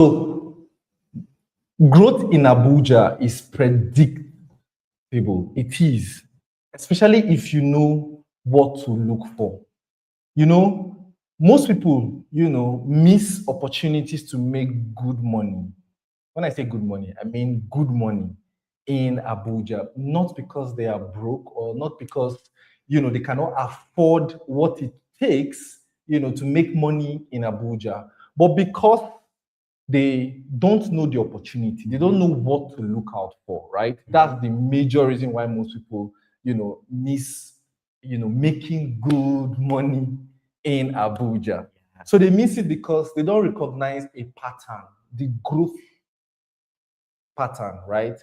So growth in Abuja is predictable. It is, especially if you know what to look for. Most people, miss opportunities to make good money. When I say good money, I mean good money in Abuja, not because they are broke or not because, they cannot afford what it takes, to make money in Abuja, but because they don't know the opportunity. They don't know what to look out for, right? That's the major reason why most people, miss, making good money in Abuja. So they miss it because they don't recognize a pattern, the growth pattern, right?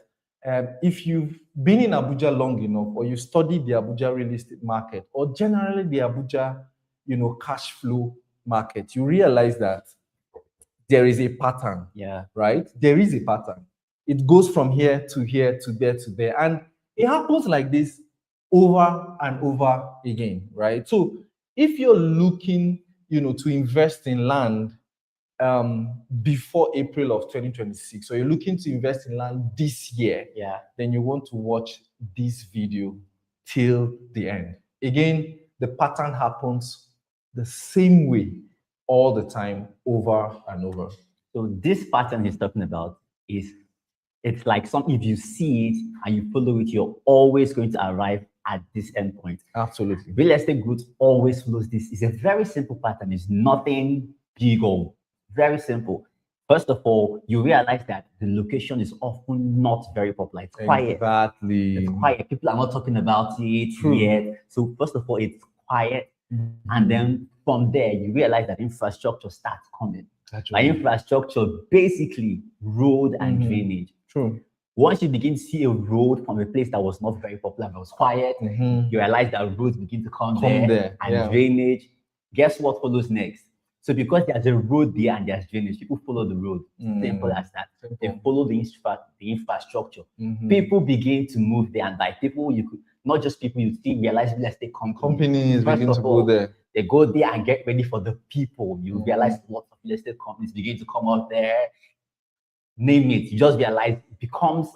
If you've been in Abuja long enough, or you studied the Abuja real estate market, or generally the Abuja, cash flow market, you realize that there is a pattern. Yeah. Right? There is a pattern. It goes from here to here to there to there. And it happens like this over and over again, right? So if you're looking, to invest in land before April of 2026, or you're looking to invest in land this year, then you want to watch this video till the end. Again, the pattern happens the same way all the time, over and over. So this pattern he's talking about it's like something, if you see it and you follow it, you're always going to arrive at this endpoint. Absolutely. Real estate growth always follows this. It's a very simple pattern. It's nothing big or very simple. First of all, you realize that the location is often not very popular. It's quiet. Exactly. It's quiet. People are not talking about it yet. So first of all, it's quiet. And then from there, you realize that infrastructure starts coming. By infrastructure, basically road and drainage. True. Once you begin to see a road from a place that was not very popular, but was quiet, you realize that roads begin to come there and drainage. Guess what follows next? So because there's a road there and there's drainage, people follow the road. Simple as that. They follow the infrastructure. People begin to move there, and by people, you could not just people, you see realize real estate companies begin to go there. They go there and get ready for the people. You realize lots of real estate companies begin to come out there. Name it. You just realize it becomes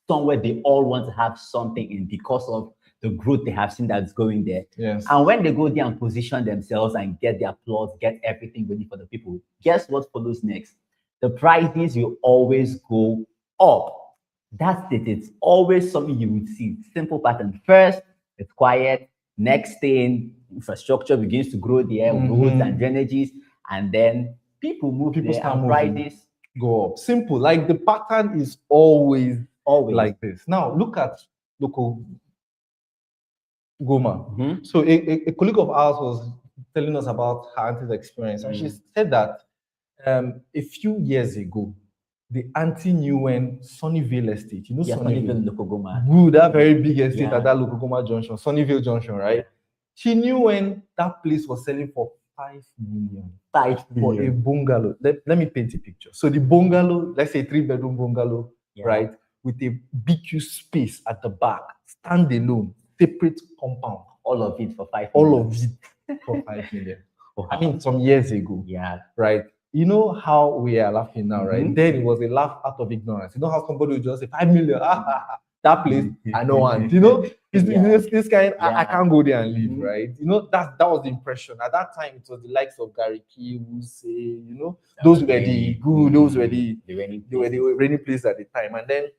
somewhere they all want to have something in because of the growth they have seen that's going there. Yes. And when they go there and position themselves and get their plots, get everything ready for the people, guess what follows next? The prices will always go up. That's it. It's always something you would see. Simple pattern. First, it's quiet. Next thing, infrastructure begins to grow there, roads and drainages, and then people move there and prices go up. Simple. Like the pattern is always like this. Now look at Lokogoma. So a colleague of ours was telling us about her auntie's experience, and she said that a few years ago, the auntie knew when Sunnyvale Estate, Sunnyvale, Lokogoma. Good, that very big estate at that Lokogoma junction, Sunnyvale Junction, right? Yeah. She knew when that place was selling for 5 million. 5 million. For a bungalow. Let me paint a picture. So the bungalow, let's say 3-bedroom bungalow, right? With a BQ space at the back, standalone, separate compound. All of it for 5 million. All of it for 5 million. I mean, some years ago. Yeah. Right? You know how we are laughing now, right? Then it was a laugh out of ignorance. You know how somebody would just say 5 million, that place, I don't want. It's this kind, I can't go there and live, right? That was the impression. At that time, it was the likes of Gary Key, who say, those were the good, those were the rainy place at the time. And then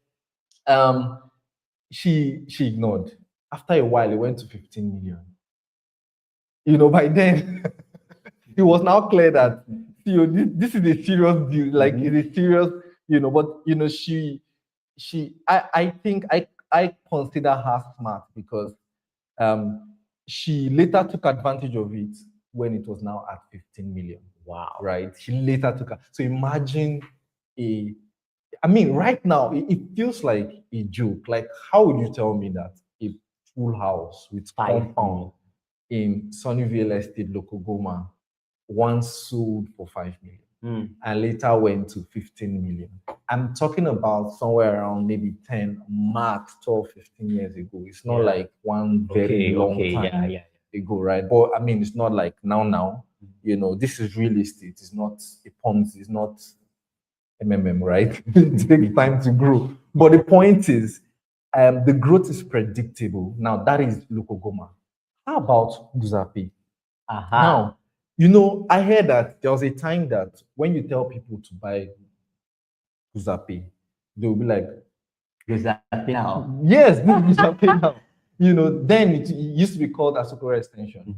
she ignored. After a while, it went to 15 million. By then, it was now clear that this is a serious deal, like it's a serious, but I think I consider her smart because she later took advantage of it when it was now at 15 million. Wow. Right? She later took it. So imagine right now it feels like a joke. Like, how would you tell me that a full house with compound in Sunnyvale Estate, Lokogoma, once sold for 5 million and later went to 15 million. I'm talking about somewhere around maybe 10, max 12, 15 years ago. It's not like one very long time ago, right? But it's not like now. This is real estate. It's not a Ponzi. It's not right? It takes time to grow. But the point is, the growth is predictable. Now, that is Lokogoma. How about Guzape? Aha. Now, I heard that there was a time that when you tell people to buy Guzape, they will be like, Guzape now. yes, this is Guzape now. Then it used to be called Asokoro Extension,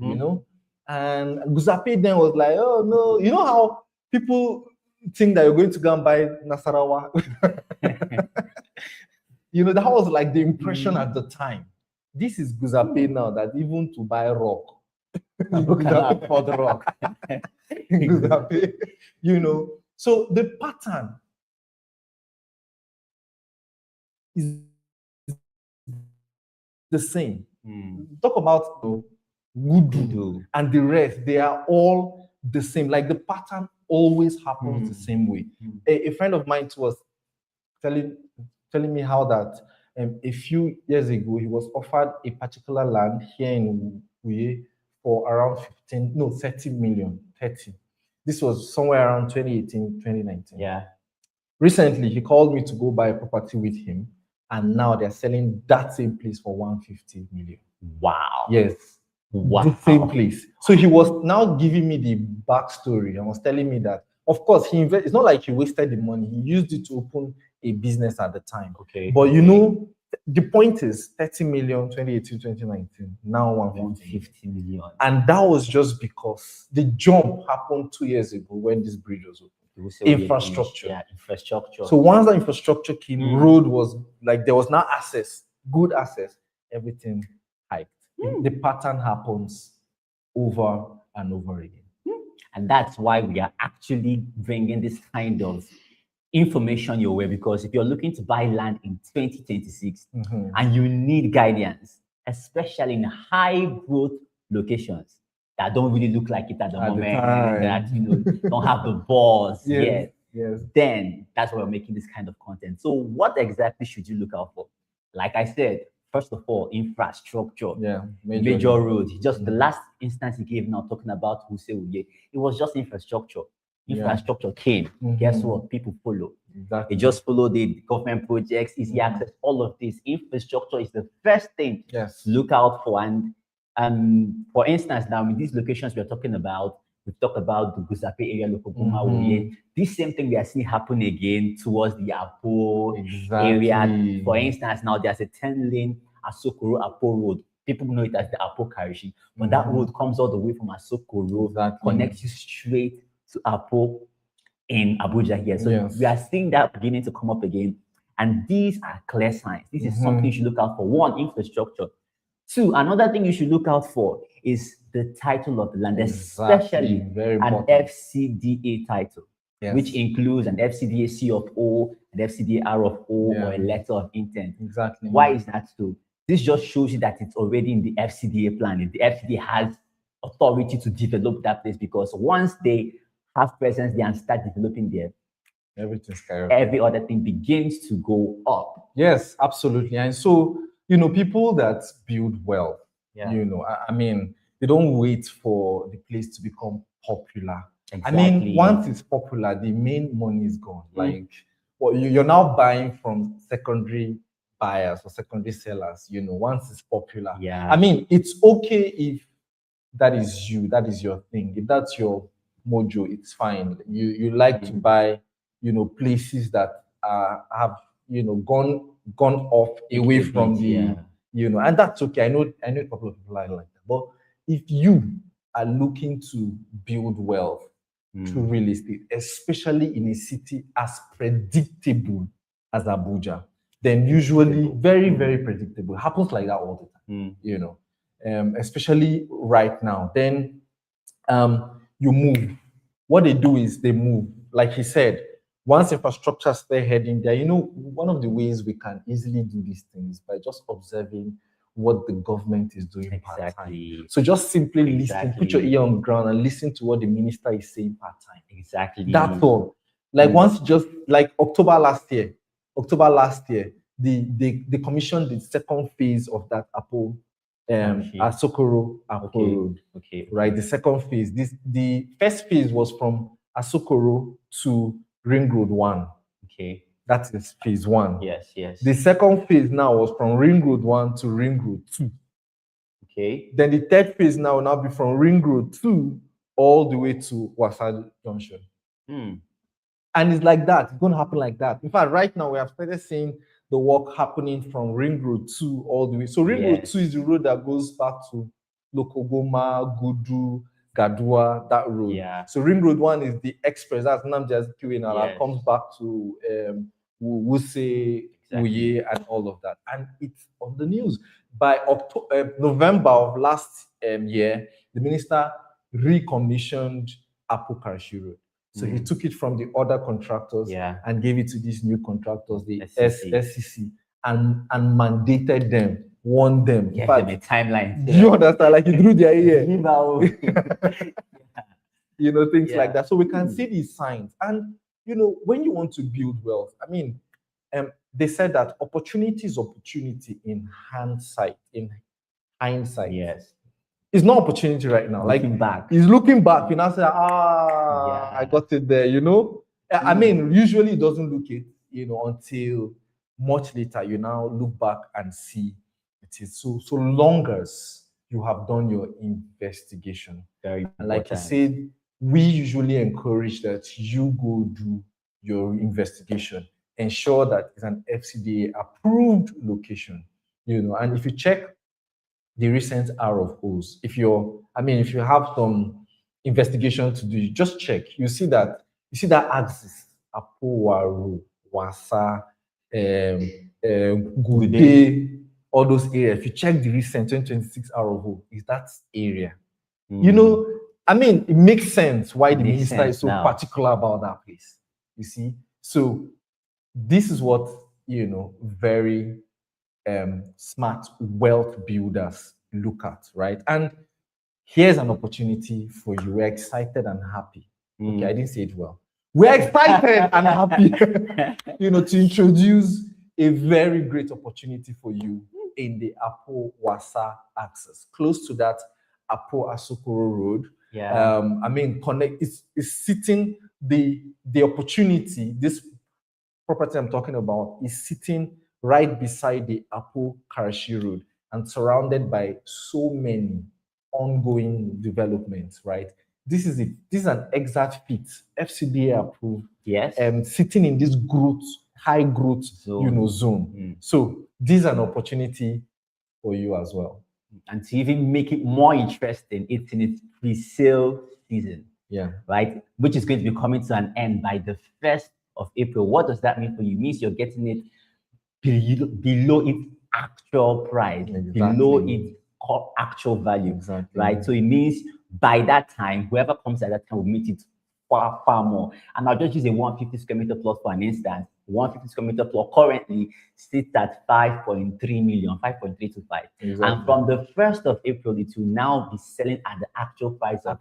and Guzape then was like, oh no, you know how people think that you're going to go and buy Nasarawa? That was like the impression at the time. This is Guzape now, that even to buy rock, People cannot afford rock. Guzape, So the pattern is the same. Talk about Gudu and the rest, they are all the same. Like the pattern always happens the same way. A friend of mine was telling me how that a few years ago he was offered a particular land here in Uye for around 30 million. 30. This was somewhere around 2018, 2019. Yeah. Recently, he called me to go buy a property with him, and now they're selling that same place for 150 million. Wow. Yes. Wow. The same place. So he was now giving me the backstory and was telling me that, of course, it's not like he wasted the money. He used it to open a business at the time. Okay. But the point is 30 million, 2018, 2019, now 150 million. And that was just because the jump happened 2 years ago when this bridge was open. Infrastructure. Yeah, infrastructure. So once the infrastructure came, road was like, there was now access, good access, everything hiked. The pattern happens over and over again. And that's why we are actually bringing this kind of information your way, because if you're looking to buy land in 2026 and you need guidance, especially in high growth locations that don't really look like it at the moment, that don't have the balls yet, then that's why we're making this kind of content. So what exactly should you look out for? Like I said, first of all, infrastructure, major roads. Just the last instance he gave now, talking about Guzape, it was just infrastructure. Infrastructure came. Guess what? People follow. Exactly. They just follow the government projects, easy access, all of this. Infrastructure is the first thing to look out for. And for instance, now in these locations we're talking about, we talked about the Guzape area, Lokogoma, this same thing we are seeing happen again towards the Apo area. For instance, now there's a 10-lane Asokoro-Apo road. People know it as the Apo Karishi. But that road comes all the way from Asokoro, connects you straight to Apo in Abuja here. So we are seeing that beginning to come up again. And these are clear signs. This is something you should look out for. One, infrastructure. Two, another thing you should look out for is the title of the land, especially an FCDA title, which includes an FCDA C of O, an FCDA R of O, or a letter of intent. Exactly. Why is that so? This just shows you that it's already in the FCDA plan. The FCDA has authority to develop that place, because once they have presence there and start developing there, every other thing begins to go up. Yes, absolutely. And so, people that build wealth, I mean, they don't wait for the place to become popular. Exactly. I mean, once it's popular, the main money is gone. Like, you're now buying from secondary buyers or secondary sellers, once it's popular. Yeah. I mean, it's okay if that is your thing. If that's your mojo, it's fine. You like to buy, places that have, gone off away from the, and that's okay. I know a couple of people are like that. But if you are looking to build wealth through real estate, especially in a city as predictable as Abuja, then usually very, very predictable. It happens like that all the time, especially right now. Then you move. What they do is they move. Like he said, once infrastructure start heading there, one of the ways we can easily do these things by just observing what the government is doing part-time. So just simply listen, put your ear on the ground and listen to what the minister is saying part-time. Exactly. That's all. Like once just like October last year, they commissioned the second phase of that Asokoro Apo Road. Right, the second phase. The first phase was from Asokoro to Ring Road 1. Okay. That is phase 1. Yes, yes. The second phase now was from Ring Road 1 to Ring Road 2. Okay. Then the third phase now will now be from Ring Road 2 all the way to Wasa Junction. Hmm. And it's like that. It's going to happen like that. In fact, right now we have started seeing the work happening from Ring Road 2 all the way. So Ring Road Yes. 2 is the road that goes back to Lokogoma, Gudu, Gadua, that road. Yeah. So Ring Road 1 is the express. That's Nnamdi Azikiwe now. That Yes. comes back to Wuse, Exactly. Uye, and all of that. And it's on the news. By November of last year, the minister recommissioned Apo Karashi Road. So he took it from the other contractors Yeah. and gave it to these new contractors, the SCC. SCC, and mandated them, warned them. In Give fact, them a timeline. do you understand? Like he drew their ear, Give out. you know, things Yeah. like that. So we can see these signs. And, you know, when you want to build wealth, I mean, they said that opportunity is opportunity in hindsight. Yes. It's not opportunity right now. Looking back. He's looking back, you know, say, Yeah. I got it there, you know. I mean, usually it doesn't look it, you know, until much later. You now look back and see it is so long as you have done your investigation. Very And like I important. said, we usually encourage that you go do your investigation. Ensure that it's an FCDA approved location, you know. And if you check the recent RFOs, if you have some investigation to do, just check. You see that axis, Apowaru, Wasa, Gude, all those areas. If you check the recent 2026 RFO, is that area. You know, I mean, it makes sense why the minister is so particular about that place. You see, so this is what, you know, very smart wealth builders look at, right? And here's an opportunity for you. We're excited and happy. Okay, I didn't say it well. We're excited and happy, you know, to introduce a very great opportunity for you in the Apo Wasa axis, close to that Apo Asokoro Road. Yeah. I mean, connect is sitting the opportunity. This property I'm talking about is sitting right beside the Apo Karashi Road and surrounded by so many ongoing developments, right? This is an exact fit, FCDA approved. Yes. Sitting in this high growth zone. Zone. So this is an opportunity for you as well. And to even make it more interesting, it's in its pre-sale season. Yeah. Right? Which is going to be coming to an end by the 1st of April. What does that mean for you? It means you're getting it below its actual price, below its actual value. Right? So it means by that time, whoever comes at that time will meet it far, far more. And I'll just use a 150 square meter plot for an instance. 150 square meter plot currently sits at 5.3 million, 5.325. And from the 1st of April, it will now be selling at the actual price of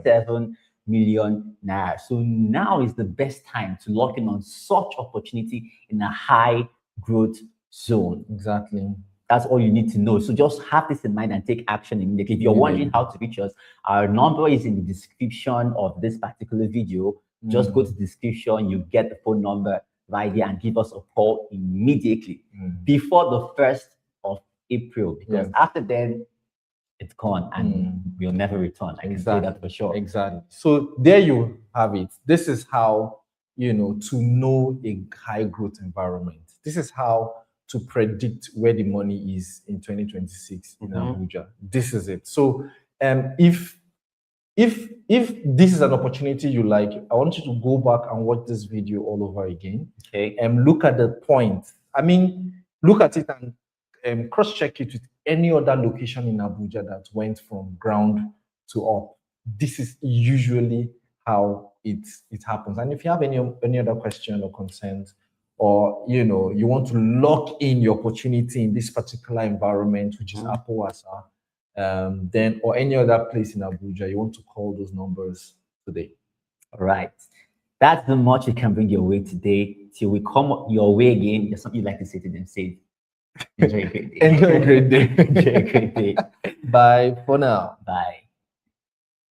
7 million naira. So now is the best time to lock in on such opportunity in a high growth zone. Exactly. That's all you need to know. So just have this in mind and take action immediately. If you're wondering how to reach us, our number is in the description of this particular video. Just go to the description, you get the phone number right there and give us a call immediately before the 1st of April. Because after then, it's gone and we'll never return. I can say that for sure. Exactly. So there you have it. This is how, you know, to know a high growth environment. This is how to predict where the money is in 2026 in Abuja. This is it. So if this is an opportunity you like, I want you to go back and watch this video all over again. Okay. And look at the point. I mean, look at it and cross-check it with any other location in Abuja that went from ground to up. This is usually how it happens. And if you have any other question or concerns, or you know, you want to lock in your opportunity in this particular environment, which is Apo Wasa, then or any other place in Abuja, you want to call those numbers today. All right. That's the much we can bring your way today. Till we come your way again, there's something you'd like to say to them. Say, enjoy a great day. Enjoy a great day. Enjoy a great day. Bye for now. Bye.